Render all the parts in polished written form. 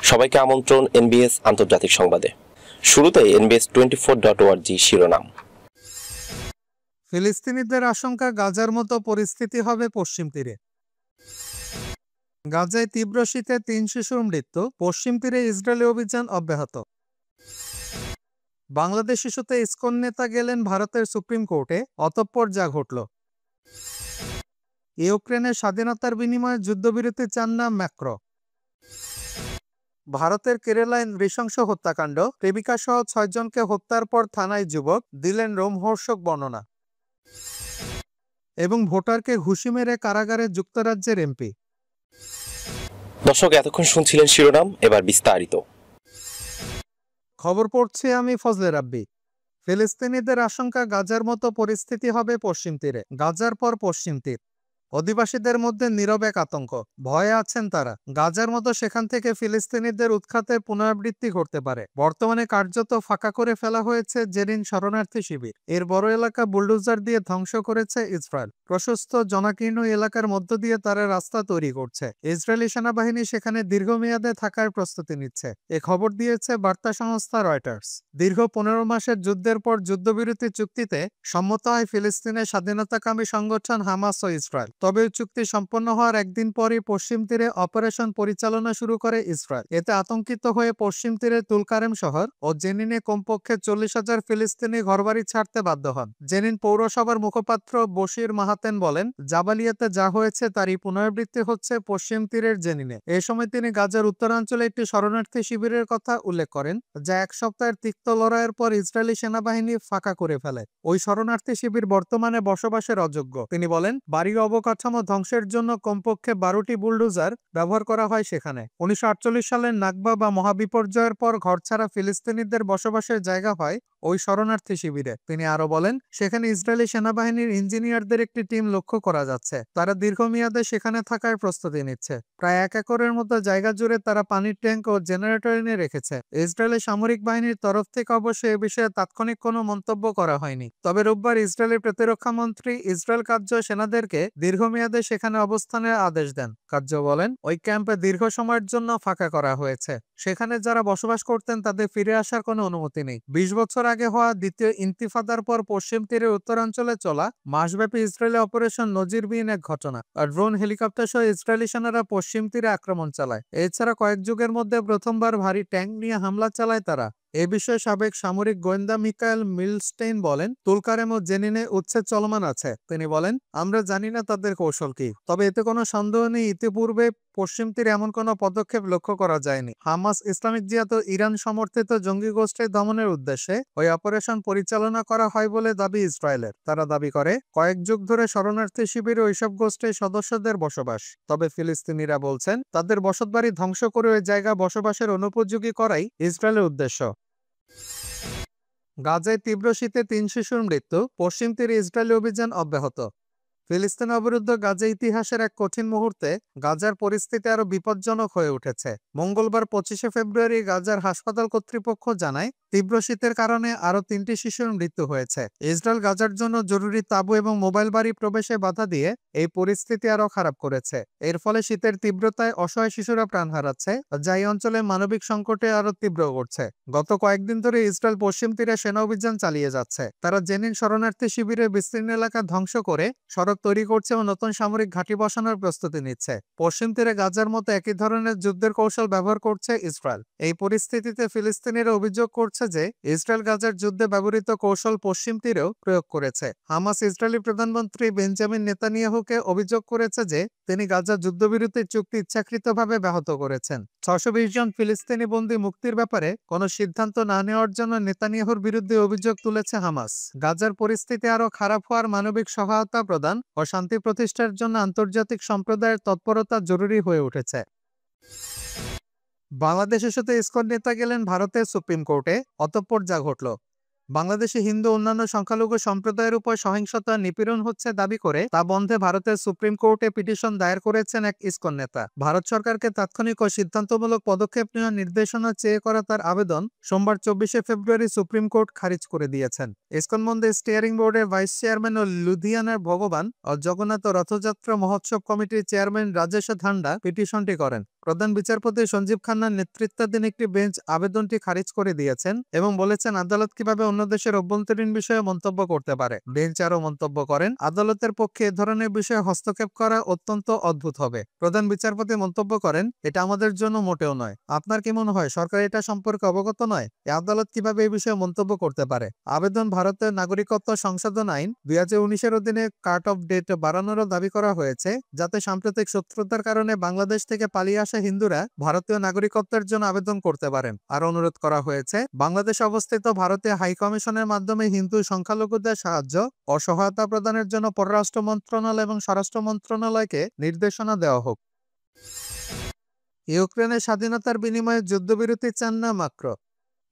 সবাইকে আমন্ত্রণ এনবিএস আন্তর্জাতিক সংবাদে। শুরুতেই NBS24.org শিরোনাম। ফিলিস্তিনিদের আশঙ্কা গাজার মতো পরিস্থিতি হবে পশ্চিম তীরে। গাজায় তীব্র শীতে ৩ শিশুর মৃত্যু, পশ্চিম তীরে ইসরায়েলি অভিযান অব্যাহত। বাংলাদেশ ইস্যুতে ইসকন নেতা গেলেন ভারতের সুপ্রিম কোর্টে, অতঃপর যা ঘটল। ইউক্রেনের স্বাধীনতার বিনিময়ে যুদ্ধবিরতি চান না ম্যাক্রো। ভারতের কেরালায় নৃশংস হত্যাকাণ্ড, প্রেমিকা সহ ৬ জনকে হত্যার পর থানায় যুবক, দিলেন রোমহর্ষক বর্ণনা। এবং ভোটারকে ঘুষি মেরে কারাগারে যুক্তরাজ্যের এমপি। দর্শক, এতক্ষণ শুনছিলেন শিরোনাম, এবার বিস্তারিত। খবর পড়ছি আমি ফজলে রাব্বি। ফিলিস্তিনিদের আশঙ্কা গাজার মতো পরিস্থিতি হবে পশ্চিম তীরে। গাজার পর পশ্চিম তীর, অধিবাসীদের মধ্যে নীরব এক আতঙ্ক। ভয়ে আছেন তারা, গাজার মতো সেখান থেকে ফিলিস্তিনিদের উৎখাতের পুনরাবৃত্তি ঘটতে পারে। বর্তমানে কার্যত ফাঁকা করে ফেলা হয়েছে জেনিন শরণার্থী শিবির। এর বড় এলাকা বুলডোজার দিয়ে ধ্বংস করেছে ইসরায়েল। প্রশস্ত জনাকীর্ণ এলাকার মধ্য দিয়ে তারা রাস্তা তৈরি করছে। ইসরায়েলি সেনাবাহিনী সেখানে দীর্ঘমেয়াদে থাকার প্রস্তুতি নিচ্ছে। এ খবর দিয়েছে বার্তা সংস্থা রয়টার্স। দীর্ঘ ১৫ মাসের যুদ্ধের পর যুদ্ধবিরতি চুক্তিতে সম্মত হয় ফিলিস্তিনের স্বাধীনতাকামী সংগঠন হামাস ও ইসরায়েল। তবে চুক্তি সম্পন্ন হওয়ার একদিন পরই পশ্চিম তীরে অপারেশন পরিচালনা শুরু করে ইসরায়েল। এতে আতঙ্কিত হয়ে পশ্চিম তীরে তুলকারেম শহর ও জেনিনে কমপক্ষে ৪০,০০০ ফিলিস্তিনি ঘরবাড়ি ছাড়তে বাধ্য হন। জেনিন পৌরসভার মুখপাত্র বশির মাহাতেন বলেন, জাবালিয়াতে যা হয়েছে তারই পুনরাবৃত্তি হচ্ছে পশ্চিম তীরের জেনিনে। এ সময় তিনি গাজার উত্তরাঞ্চলে একটি শরণার্থী শিবিরের কথা উল্লেখ করেন, যা এক সপ্তাহের তিক্ত লড়াইয়ের পর ইসরায়েলি সেনাবাহিনী ফাঁকা করে ফেলে। ওই শরণার্থী শিবির বর্তমানে বসবাসের অযোগ্য। তিনি বলেন, বাড়ি অবকাঠামো ধ্বংসের জন্য কমপক্ষে ১২টি বুলডোজার ব্যবহার করা হয় সেখানে। ১৯৪৮ সালের নাকবা বা মহাবিপর্যয়ের পর ঘরছাড়া ফিলিস্তিনিদের বসবাসের জায়গা হয় ওই শরণার্থী শিবিরে। তিনি আরো বলেন, সেখানে ইসরায়েলি সেনাবাহিনীর ইঞ্জিনিয়ারদের একটি টিম লক্ষ্য করা যাচ্ছে। তারা দীর্ঘমেয়াদে সেখানে থাকার প্রস্তুতি নিচ্ছে। প্রায় ১ একরের মতো জায়গা জুড়ে তারা পানির ট্যাঙ্ক ও জেনারেটর এনে রেখেছে। ইসরায়েলি সামরিক বাহিনীর তরফ থেকে অবশ্য এ বিষয়ে তাৎক্ষণিক কোনো মন্তব্য করা হয়নি। তবে রোববার ইসরায়েলের প্রতিরক্ষা মন্ত্রী ইসরায়েল কাজ সেনাদেরকে দীর্ঘমেয়াদে সেখানে অবস্থানের আদেশ দেন। কার্য বলেন, ওই ক্যাম্পে দীর্ঘ সময়ের জন্য ফাঁকা করা হয়েছে। সেখানে যারা বসবাস করতেন তাদের ফিরে আসার কোনো অনুমতি নেই। ২০ বছর আগে হওয়া দ্বিতীয় ইন্তিফাদার পর পশ্চিম তীরের উত্তরাঞ্চলে চলা মাসব্যাপী ইসরায়েলি অপারেশন নজিরবিহীন এক ঘটনা। আর ড্রোন, হেলিকপ্টার সহ ইসরায়েলি সেনারা পশ্চিম তীরে আক্রমণ চালায়। এছাড়া কয়েক যুগের মধ্যে প্রথমবার ভারী ট্যাঙ্ক নিয়ে হামলা চালায় তারা। এ বিষয়ে সাবেক সামরিক গোয়েন্দা মিকায়েল মিলস্টেইন বলেন, তুলকারেম ও জেনিনে উচ্ছেদ চলমান আছে। তিনি বলেন, আমরা জানি না তাদের কৌশল কি, তবে এতে কোনো সন্দেহ নেই ইতিপূর্বে পশ্চিম তীরে এমন কোনো পদক্ষেপ লক্ষ্য করা যায়নি। হামাস, ইসলামিক জিহাদ ও ইরান সমর্থিত জঙ্গি গোষ্ঠী দমনের উদ্দেশ্যে ওই অপারেশন পরিচালনা করা হয় বলে দাবি ইসরায়েলের। তারা দাবি করে, কয়েক যুগ ধরে শরণার্থী শিবিরে ওইসব গোষ্ঠীর সদস্যদের বসবাস। তবে ফিলিস্তিনিরা বলছেন, তাদের বসতবাড়ি ধ্বংস করে ওই জায়গা বসবাসের অনুপযোগী করাই ইসরায়েলের উদ্দেশ্য। গাজায় তীব্র শীতে ৩ শিশুর মৃত্যু, পশ্চিম তীরে ইসরায়েলি অভিযান অব্যাহত। ফিলিস্তিন অবরুদ্ধ গাজা ইতিহাসের এক কঠিন মুহূর্তে গাজার পরিস্থিতি আরো বিপজ্জনক হয়ে উঠেছে। মঙ্গলবার ২৫শে ফেব্রুয়ারি গাজার হাসপাতাল কর্তৃপক্ষ জানায়, তীব্র শীতের কারণে আরো ৩টি শিশুর মৃত্যু হয়েছে। ইসরায়েল গাজার জন্য জরুরি তাঁবু এবং মোবাইল বাড়ি প্রবেশে বাধা দিয়ে এই পরিস্থিতি আরো খারাপ করেছে। এর ফলে শীতের তীব্রতায় অসহায় শিশুরা প্রাণ হারাচ্ছে, যা এই অঞ্চলে মানবিক সংকটে আরো তীব্র করছে। গত কয়েকদিন ধরে ইসরায়েল পশ্চিম তীরে সেনা অভিযান চালিয়ে যাচ্ছে। তারা জেনিন শরণার্থী শিবিরের বিস্তীর্ণ এলাকা ধ্বংস করে সড়ক তৈরি করছে ও নতুন সামরিক ঘাঁটি বসানোর প্রস্তুতি নিচ্ছে। পশ্চিম তীরে গাজার মতো একই ধরনের যুদ্ধের কৌশল ব্যবহার করছে ইসরায়েল। এই পরিস্থিতিতে ফিলিস্তিনিরা অভিযোগ করছে যে ইসরায়েল গাজার যুদ্ধে ব্যবহৃত কৌশল পশ্চিম তীরেও প্রয়োগ করেছে। হামাস ইসরায়েলি প্রধানমন্ত্রী বেঞ্জামিন নেতানিয়াহুকে অভিযোগ করেছে যে তিনি গাজা যুদ্ধবিরতির চুক্তি ইচ্ছাকৃতভাবে ব্যাহত করেছেন। ৬২০ জন ফিলিস্তিনি বন্দী মুক্তির ব্যাপারে কোনো সিদ্ধান্ত না নেওয়ার জন্য নেতানিয়াহুর বিরুদ্ধে অভিযোগ তুলেছে হামাস। গাজার পরিস্থিতি আরও খারাপ হওয়ার মানবিক সহায়তা প্রদান ও শান্তি প্রতিষ্ঠার জন্য আন্তর্জাতিক সম্প্রদায়ের তৎপরতা জরুরি হয়ে উঠেছে। বাংলাদেশ ইস্যুতে ইসকন নেতা গেলেন ভারতের সুপ্রিম কোর্টে, অতঃপর যা ঘটল। বাংলাদেশে হিন্দু অন্যান্য সংখ্যালঘু সম্প্রদায়ের উপর সহিংসতা নিপীড়ন হচ্ছে দাবি করে তা বন্ধে ভারতের সুপ্রিম কোর্টে পিটিশন দায়ের করেছেন এক ইসকন নেতা। ভারত সরকারকে তাৎক্ষণিক ও সিদ্ধান্তমূলক পদক্ষেপ নেওয়ার নির্দেশনা চেয়ে করা তার আবেদন সোমবার ২৪শে ফেব্রুয়ারি সুপ্রিম কোর্ট খারিজ করে দিয়েছেন। ইসকন মন্দির স্টিয়ারিং বোর্ডের ভাইস চেয়ারম্যান ও লুধিয়ানার ভগবান ও জগন্নাথ রথযাত্রা মহোৎসব কমিটির চেয়ারম্যান রাজেশ ধান্ডা পিটিশনটি করেন। প্রধান বিচারপতি সঞ্জীব খান্নার নেতৃত্বাধীন একটি বেঞ্চ আবেদনটি খারিজ করে দিয়েছেন এবং বলেছেন আদালত কিভাবে অন্য দেশের অভ্যন্তরীণ বিষয়ে মন্তব্য করতে পারে। বেঞ্চ আরও মন্তব্য করেন, আদালতের পক্ষে এ ধরনের বিষয়ে হস্তক্ষেপ করা অত্যন্ত অদ্ভুত হবে। প্রধান বিচারপতি মন্তব্য করেন, এটা আমাদের জন্য মোটেও নয়। আপনার কি মনে হয় সরকার এটা সম্পর্কে অবগত নয়? এই আদালত কিভাবে এই বিষয়ে মন্তব্য করতে পারে? আবেদন ভারতের নাগরিকত্ব সংশোধন আইন 2019-এর অধীনে কাট অফ ডেট বাড়ানোরও দাবি করা হয়েছে, যাতে সাম্প্রতিক শত্রুতার কারণে বাংলাদেশ থেকে পালিয়ে আসা হিন্দুরা ভারতীয় নাগরিকত্বের জন্য আবেদন করতে পারেন। আর অনুরোধ করা হয়েছে বাংলাদেশে অবস্থিত ভারতীয় হাইকমিশনের মাধ্যমে হিন্দু সংখ্যালঘুদের সাহায্য ও সহায়তা প্রদানের জন্য পররাষ্ট্র মন্ত্রণালয় এবং স্বরাষ্ট্র মন্ত্রণালয়কে নির্দেশনা দেওয়া হোক। ইউক্রেনের স্বাধীনতার বিনিময়ে যুদ্ধবিরতি চান না ম্যাক্রো।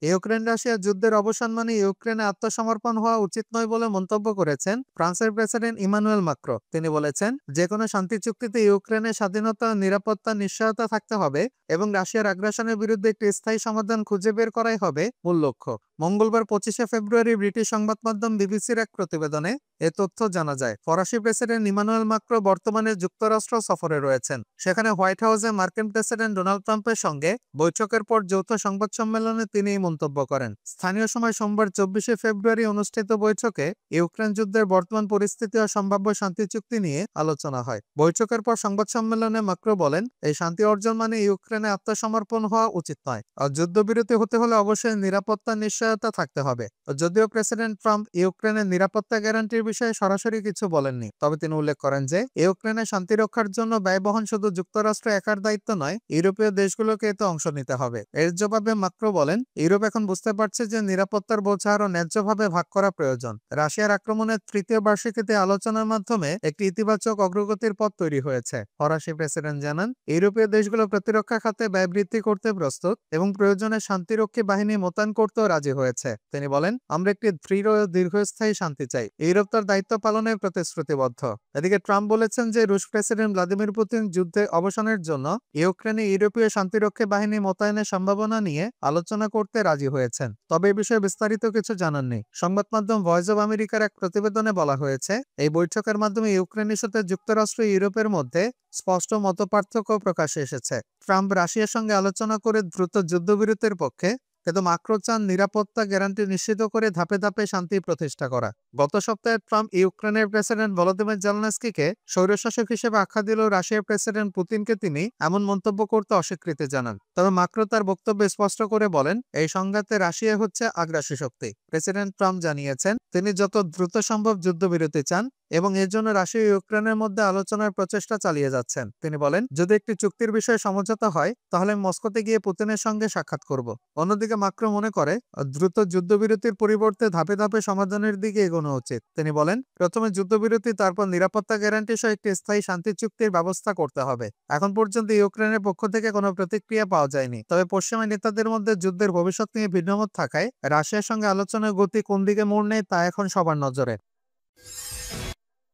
ইউক্রেন রাশিয়া যুদ্ধের অবসান মানে ইউক্রেনে আত্মসমর্পণ হওয়া উচিত নয় বলে মন্তব্য করেছেন ফ্রান্সের প্রেসিডেন্ট ইমানুয়েল ম্যাক্রো। তিনি বলেছেন, যে কোনো শান্তি চুক্তিতে ইউক্রেনের স্বাধীনতা, নিরাপত্তা, নিশ্চয়তা থাকতে হবে এবং রাশিয়ার আগ্রাসনের বিরুদ্ধে একটি স্থায়ী সমাধান খুঁজে বের করাই হবে মূল লক্ষ্য। মঙ্গলবার 25শে ফেব্রুয়ারি ব্রিটিশ সংবাদ মাধ্যম বিবিসির এক প্রতিবেদনে এ তথ্য জানা যায়। ফরাসি প্রেসিডেন্ট ইমানুয়েল ম্যাক্রো বর্তমানে যুক্তরাষ্ট্র সফরে রয়েছেন। সেখানে হোয়াইট হাউসে মার্কিন প্রেসিডেন্ট ডোনাল্ড ট্রাম্পের সঙ্গে বৈঠকের পর যৌথ সংবাদ সম্মেলনে তিনি এই মন্তব্য করেন। স্থানীয় সময় সোমবার 24শে ফেব্রুয়ারি অনুষ্ঠিত বৈঠকে ইউক্রেন যুদ্ধের বর্তমান পরিস্থিতি ও সম্ভাব্য শান্তি চুক্তি নিয়ে আলোচনা হয়। বৈঠকের পর সংবাদ সম্মেলনে ম্যাক্রো বলেন, এই শান্তি অর্জন মানে ইউক্রেনে আত্মসমর্পণ হওয়া উচিত নয়। আর যুদ্ধবিরতি হতে হলে অবশ্যই নিরাপত্তা নিশ্চয়তা থাকতে হবে। যদিও প্রেসিডেন্ট ট্রাম্প ইউক্রেনের নিরাপত্তা গ্যারান্টির বিষয়ে সরাসরি কিছু বলেননি, তবে তিনি উল্লেখ করেন যে ইউক্রেনের শান্তি রক্ষার জন্য ব্যয়বহন শুধু যুক্তরাষ্ট্র একার দায়িত্ব নয়, ইউরোপীয় দেশগুলোকে এতে অংশ নিতে হবে। এর জবাবে ম্যাক্রো বলেন, ইউরোপ এখন বুঝতে পারছে যে নিরাপত্তার বোঝা আরও ন্যায্যভাবে ভাগ করা প্রয়োজন। রাশিয়ার আক্রমণের তৃতীয় বার্ষিকীতে আলোচনার মাধ্যমে একটি ইতিবাচক অগ্রগতির পথ তৈরি হয়েছে। ফরাসি প্রেসিডেন্ট জানান, ইউরোপীয় দেশগুলো প্রতিরক্ষা খাতে ব্যয় বৃদ্ধি করতে প্রস্তুত এবং প্রয়োজনে শান্তিরক্ষী বাহিনী মোতায়েন করতেও রাজি হয়েছে। তিনি বলেন, আমরা একটি দৃঢ় ও দীর্ঘস্থায়ী শান্তি চাই। ইউরোপ তার দায়িত্ব পালনের প্রতিশ্রুতিবদ্ধ। এদিকে ট্রাম্প বলেছেন যে রুশ প্রেসিডেন্ট ভ্লাদিমির পুতিন যুদ্ধে অবসানের জন্য ইউক্রেনে ইউরোপীয় শান্তিরক্ষী বাহিনী মোতায়েনের সম্ভাবনা নিয়ে আলোচনা করতে রাজি হয়েছেন, তবে এ বিষয়ে বিস্তারিত কিছু জানাননি। সংবাদ মাধ্যম ভয়েস অব আমেরিকার এক প্রতিবেদনে বলা হয়েছে, এই বৈঠকের মাধ্যমে ইউক্রেন ইস্যুতে যুক্তরাষ্ট্র ও ইউরোপের মধ্যে স্পষ্ট মতপার্থক্য প্রকাশে এসেছে। ট্রাম্প রাশিয়ার সঙ্গে আলোচনা করে দ্রুত যুদ্ধবিরতির পক্ষে, কিন্তু ম্যাক্রো চান নিরাপত্তা গ্যারান্টি নিশ্চিত করে ধাপে ধাপে শান্তি প্রতিষ্ঠা করা। গত সপ্তাহে ট্রাম্প ইউক্রেনের প্রেসিডেন্ট ভলোদিমির জেলেনস্কিকে স্বৈরশাসক হিসেবে আখ্যা দিলেও রাশিয়ার প্রেসিডেন্ট পুতিনকে তিনি এমন মন্তব্য করতে অস্বীকৃতি জানান। তবে ম্যাক্রো তার বক্তব্যে স্পষ্ট করে বলেন, এই সংঘাতে রাশিয়া হচ্ছে আগ্রাসী শক্তি। প্রেসিডেন্ট ট্রাম্প জানিয়েছেন, তিনি যত দ্রুত সম্ভব যুদ্ধবিরতি চান এবং এর জন্য রাশিয়া ও ইউক্রেনের মধ্যে আলোচনার প্রচেষ্টা চালিয়ে যাচ্ছেন। তিনি বলেন, যদি একটি চুক্তির বিষয়ে সমঝোতা হয় তাহলে মস্কোতে গিয়ে পুতিনের সঙ্গে সাক্ষাৎ করব। অন্যদিকে ম্যাক্রো মনে করে দ্রুত যুদ্ধবিরতির পরিবর্তে ধাপে ধাপে সমাধানের দিকে এগোনো উচিত। তিনি বলেন, প্রথমে যুদ্ধবিরতি, তারপর নিরাপত্তা গ্যারান্টি সহ একটি স্থায়ী শান্তি চুক্তির ব্যবস্থা করতে হবে। এখন পর্যন্ত ইউক্রেনের পক্ষ থেকে কোনো প্রতিক্রিয়া পাওয়া যায়নি, তবে পশ্চিমা নেতাদের মধ্যে যুদ্ধের ভবিষ্যৎ নিয়ে ভিন্নমত থাকায় রাশিয়ার সঙ্গে আলোচনার গতি কোন দিকে মোড় নেয় তা এখন সবার নজরে।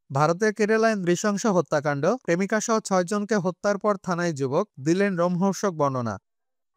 ভারতের কেরালায় নৃশংস হত্যাকাণ্ড, প্রেমিকা সহ 6 জনকে হত্যার পর থানায় যুবক, দিলেন রোমহর্ষক বর্ণনা।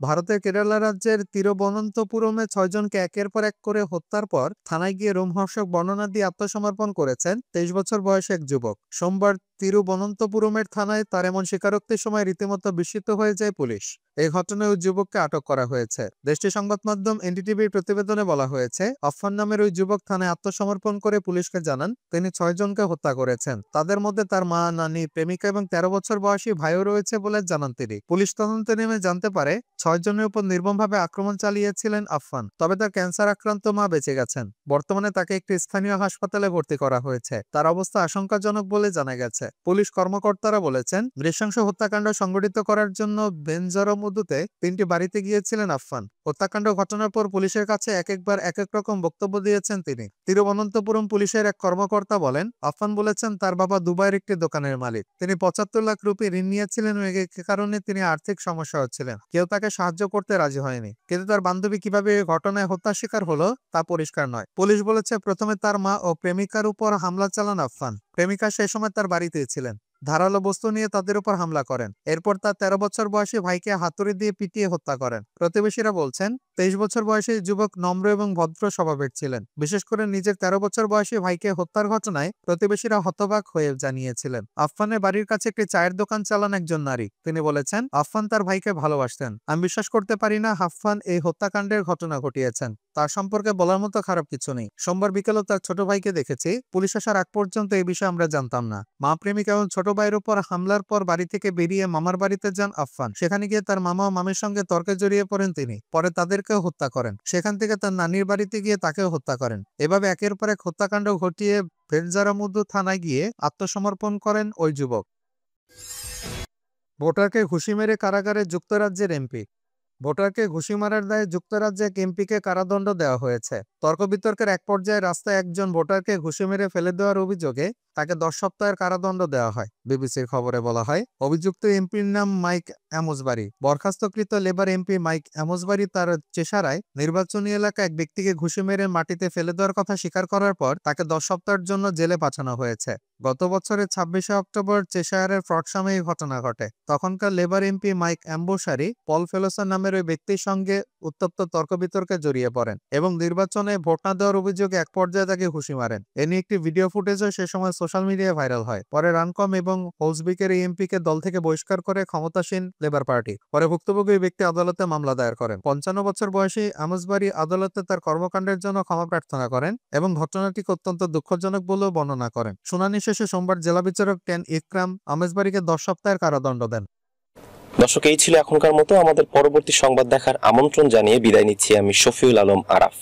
ভারতের কেরালা রাজ্যের তিরুবনন্তপুরমে 6 জনকে একের পর এক করে হত্যার পর থানায় গিয়ে রোমহর্ষক বর্ণনা দিয়ে আত্মসমর্পণ করেছেন 23 বছর বয়সী এক যুবক। সোমবার তিরুবনন্তপুরমের থানায় তার এমন স্বীকারোক্তির সময় রীতিমতো বিস্মিত হয়ে যায় পুলিশ। এই ঘটনায় ওই যুবককে আটক করা হয়েছে। দেশটির সংবাদ মাধ্যম এনডিটিভির প্রতিবেদনে বলা হয়েছে, আফফান নামের ওই যুবক থানায় আত্মসমর্পণ করে পুলিশকে জানান তিনি 6 জনকে হত্যা করেছেন। তাদের মধ্যে তার মা, নানি, প্রেমিকা এবং 13 বছর বয়সী ভাইও রয়েছে বলে জানান তিনি। পুলিশ তদন্তে নেমে জানতে পারে 6 জনের উপর নির্মমভাবে আক্রমণ চালিয়েছিলেন আফফান, তবে তার ক্যান্সার আক্রান্ত মা বেঁচে গেছেন। বর্তমানে তাকে একটি স্থানীয় হাসপাতালে ভর্তি করা হয়েছে। তার অবস্থা আশঙ্কাজনক বলে জানা গেছে। পুলিশ কর্মকর্তারা বলেছেন, নৃশংস হত্যাকাণ্ড সংঘটিত করার জন্য বেনজরমুদুতে 3টি বাড়িতে গিয়েছিলেন আফফান। হত্যাকাণ্ড ঘটনার পর পুলিশের কাছে এক একবার এক এক রকম বক্তব্য দিয়েছেন তিনি। তিরুবনন্তপুরম পুলিশের এক কর্মকর্তা বলেন, আফফান বলেছেন তার বাবা দুবাইয়ের একটি দোকানের মালিক। তিনি 75 লাখ রুপি ঋণ নিয়েছিলেন এবং এ কারণে তিনি আর্থিক সমস্যা হচ্ছিলেন। কেউ তাকে সাহায্য করতে রাজি হয়নি। কিন্তু তার বান্ধবী কিভাবে এই ঘটনায় হত্যার শিকার হলো তা পরিষ্কার নয়। পুলিশ বলেছে, প্রথমে তার মা ও প্রেমিকার উপর হামলা চালান আফফান। প্রেমিকা সেই সময় তার বাড়িতেই ছিলেন। ধারালো বস্তু নিয়ে তাদের উপর হামলা করেন। এরপর তার 13 বছর বয়সী ভাইকে হাতুড়ি দিয়ে পিটিয়ে হত্যা করেন। প্রতিবেশীরা বলছেন 23 বছর বয়সী যুবক নম্র এবং ভদ্র স্বভাবের ছিলেন। বিশেষ করে নিজের 13 বছর বয়সী ভাইকে হত্যার ঘটনায় প্রতিবেশীরা হতবাক হয়ে জানিয়েছিলেন। আফফানের বাড়ির কাছে একটি চায়ের দোকান চালান একজন নারী। তিনি বলেছেন, আফফান তার ভাইকে ভালোবাসতেন। আমি বিশ্বাস করতে পারি না আফফান এই হত্যাকাণ্ডের ঘটনা ঘটিয়েছেন। তার সম্পর্কে বলার মতো খারাপ কিছু নেই। সোমবার বিকেলেও তার ছোট ভাইকে দেখেছি। পুলিশ আসার আগ পর্যন্ত এই বিষয়ে আমরা জানতাম না। মা প্রেমিক এবং ছোট ভাইয়ের উপর হামলার পর বাড়ি থেকে বেরিয়ে মামার বাড়িতে যান আফফান। সেখানে গিয়ে তার মামা ও মামির সঙ্গে তর্কে জড়িয়ে পড়েন তিনি। পরে তাদেরকেও হত্যা করেন। সেখান থেকে তার নানির বাড়িতে গিয়ে তাকেও হত্যা করেন। এভাবে একের পর এক হত্যাকাণ্ড ঘটিয়ে বেলজারামুদু থানায় গিয়ে আত্মসমর্পণ করেন ওই যুবক। ভোটারকে ঘুষি মেরে কারাগারে যুক্তরাজ্যের এমপি। ভোটারকে ঘুষি মারার দায়ে যুক্তরাজ্যে এক এমপিকে কারাদণ্ড দেওয়া হয়েছে। তর্ক বিতর্কের এক পর্যায়ে রাস্তায় একজন ভোটারকে ঘুষি মেরে ফেলে দেওয়ার অভিযোগে তাকে 10 সপ্তাহের কারাদণ্ড দেওয়া হয়। বিবিসির খবরে বলা হয়, অভিযুক্ত এমপির নাম মাইক অ্যামসবারি। বরখাস্তকৃত লেবার এমপি মাইক অ্যামসবারি তার চেশারায় নির্বাচনী এলাকায় এক ব্যক্তিকে ঘুষি মেরে মাটিতে ফেলে দেওয়ার কথা স্বীকার করার পর তাকে 10 সপ্তাহের জন্য জেলে পাঠানো হয়েছে। গত বছরের 26শে অক্টোবর চেশায়ারের ফ্রডসামে এই ঘটনা ঘটে। তখনকার লেবার এমপি মাইক অ্যাম্বোসারি পল ফেলোসন নামের ওই ব্যক্তির সঙ্গে উত্তপ্ত তর্ক বিতর্কে জড়িয়ে পড়েন এবং নির্বাচনে ভোট না দেওয়ার অভিযোগে এক পর্যায়ে তাকে ঘুষি মারেন। এ নিয়ে একটি ভিডিও ফুটেজও সে সময় সোশ্যাল মিডিয়ায় ভাইরাল হয়। পরে রানকম এবং হোলসবিকের এই এমপিকে দল থেকে বহিষ্কার করে ক্ষমতাসীন লেবার পার্টি। পরে ভুক্তভোগী ব্যক্তি আদালতে মামলা দায়ের করেন। 55 বছর বয়সী অ্যামসবারি আদালতে তার কর্মকাণ্ডের জন্য ক্ষমা প্রার্থনা করেন এবং ঘটনাটিকে অত্যন্ত দুঃখজনক বলেও বর্ণনা করেন। শুনানি শেষে সোমবার জেলা বিচারক টেন ইকরাম আমেজবারিকে 10 সপ্তাহের কারাদণ্ড দেন। দর্শক, এই ছিল এখনকার মতো। আমাদের পরবর্তী সংবাদ দেখার আমন্ত্রণ জানিয়ে বিদায় নিচ্ছি আমি শফিউল আলম আরাফ।